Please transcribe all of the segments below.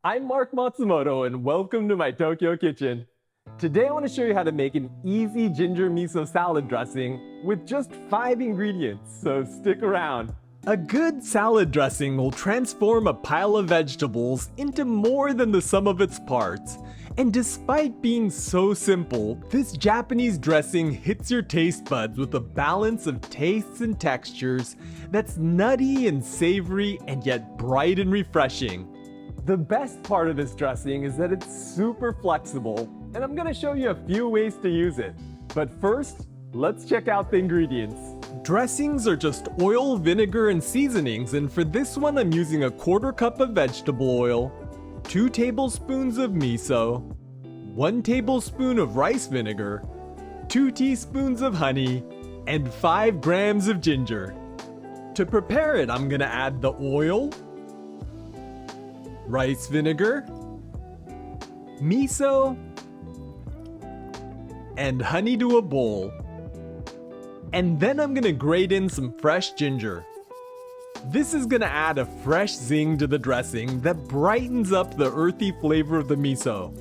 I'm Mark Matsumoto and welcome to my Tokyo kitchen. Today I want to show you how to make an easy ginger miso salad dressing with just 5 ingredients, so stick around. A good salad dressing will transform a pile of vegetables into more than the sum of its parts. And despite being so simple, this Japanese dressing hits your taste buds with a balance of tastes and textures that's nutty and savory and yet bright and refreshing. The best part of this dressing is that it's super flexible, and I'm gonna show you a few ways to use it. But first, let's check out the ingredients. Dressings are just oil, vinegar, and seasonings, and for this one I'm using a 1/4 cup of vegetable oil, 2 tablespoons of miso, 1 tablespoon of rice vinegar, 2 teaspoons of honey, and 5 grams of ginger. To prepare it, I'm gonna add the oil, rice vinegar, miso, and honey to a bowl. And then I'm gonna grate in some fresh ginger. This is gonna add a fresh zing to the dressing that brightens up the earthy flavor of the miso.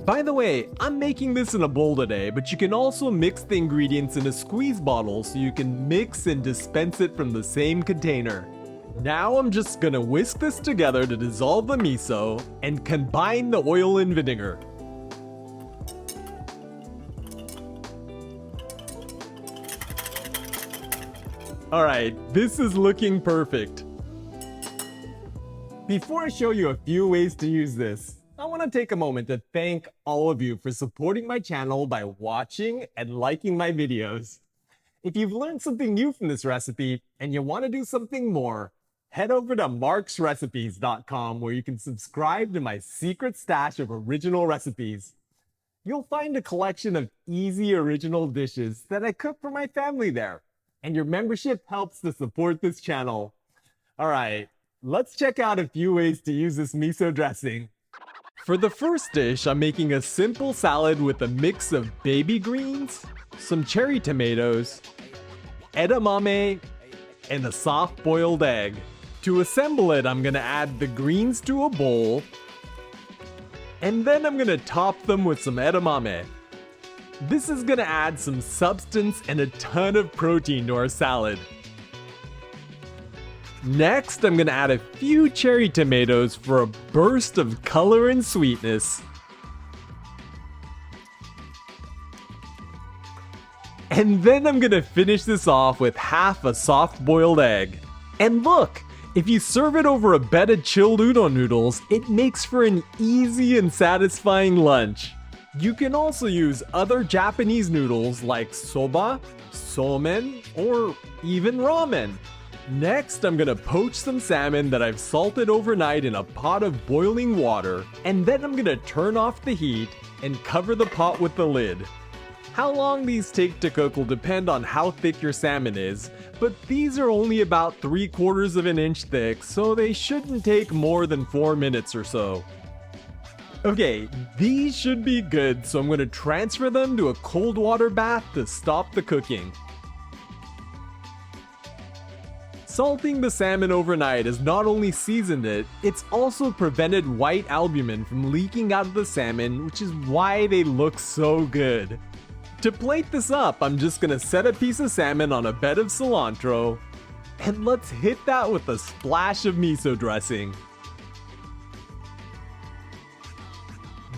By the way, I'm making this in a bowl today, but you can also mix the ingredients in a squeeze bottle so you can mix and dispense it from the same container. Now I'm just gonna whisk this together to dissolve the miso and combine the oil and vinegar. Alright, this is looking perfect. Before I show you a few ways to use this, I want to take a moment to thank all of you for supporting my channel by watching and liking my videos. If you've learned something new from this recipe and you want to do something more, head over to marksrecipes.com where you can subscribe to my secret stash of original recipes. You'll find a collection of easy original dishes that I cook for my family there, and your membership helps to support this channel. All right, let's check out a few ways to use this miso dressing. For the first dish, I'm making a simple salad with a mix of baby greens, some cherry tomatoes, edamame, and a soft-boiled egg. To assemble it, I'm gonna add the greens to a bowl, and then I'm gonna top them with some edamame. This is gonna add some substance and a ton of protein to our salad. Next, I'm gonna add a few cherry tomatoes for a burst of color and sweetness. And then I'm gonna finish this off with half a soft-boiled egg. And look! If you serve it over a bed of chilled udon noodles, it makes for an easy and satisfying lunch. You can also use other Japanese noodles like soba, somen, or even ramen. Next, I'm gonna poach some salmon that I've salted overnight in a pot of boiling water, and then I'm gonna turn off the heat and cover the pot with the lid. How long these take to cook will depend on how thick your salmon is, but these are only about 3/4 of an inch thick, so they shouldn't take more than 4 minutes or so. Okay, these should be good, so I'm going to transfer them to a cold water bath to stop the cooking. Salting the salmon overnight has not only seasoned it, it's also prevented white albumin from leaking out of the salmon, which is why they look so good. To plate this up, I'm just gonna set a piece of salmon on a bed of cilantro, and let's hit that with a splash of miso dressing.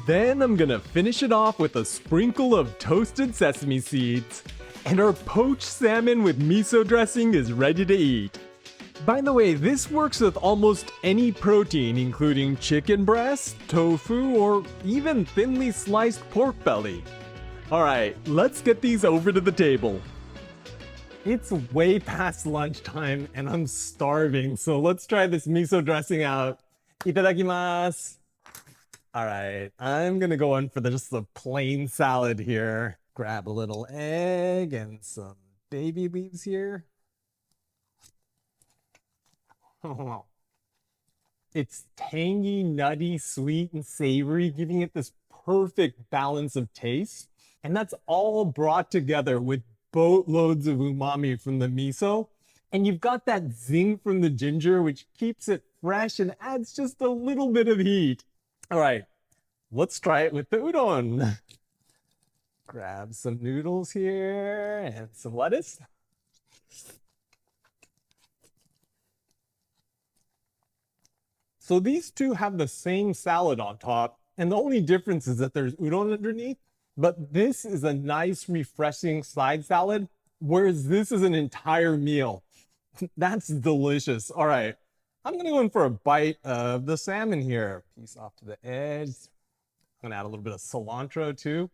Then I'm gonna finish it off with a sprinkle of toasted sesame seeds, and our poached salmon with miso dressing is ready to eat. By the way, this works with almost any protein, including chicken breast, tofu, or even thinly sliced pork belly. Alright, let's get these over to the table. It's way past lunchtime and I'm starving, so let's try this miso dressing out. Itadakimasu! Alright, I'm gonna go in for just a plain salad here. Grab a little egg and some baby leaves here. It's tangy, nutty, sweet, and savory, giving it this perfect balance of taste. And that's all brought together with boatloads of umami from the miso. And you've got that zing from the ginger, which keeps it fresh and adds just a little bit of heat. All right, let's try it with the udon. Grab some noodles here and some lettuce. So these two have the same salad on top, and the only difference is that there's udon underneath. But this is a nice, refreshing side salad, whereas this is an entire meal. That's delicious. All right, I'm gonna go in for a bite of the salmon here. Piece off to the edge. I'm gonna add a little bit of cilantro too.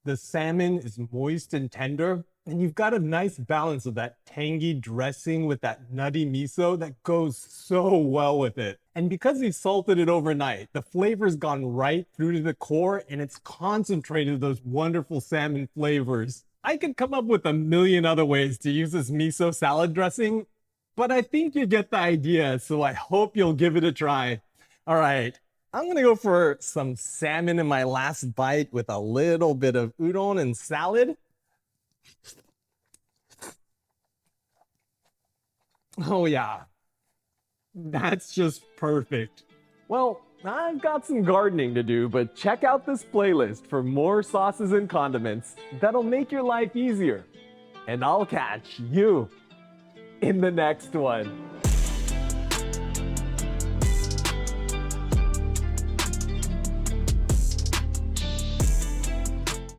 The salmon is moist and tender, and you've got a nice balance of that tangy dressing with that nutty miso that goes so well with it. And because we salted it overnight, the flavor's gone right through to the core and it's concentrated those wonderful salmon flavors. I could come up with a million other ways to use this miso salad dressing, but I think you get the idea, so I hope you'll give it a try. All right, I'm gonna go for some salmon in my last bite with a little bit of udon and salad. Oh yeah, that's just perfect. Well, I've got some gardening to do, but check out this playlist for more sauces and condiments that'll make your life easier. And I'll catch you in the next one.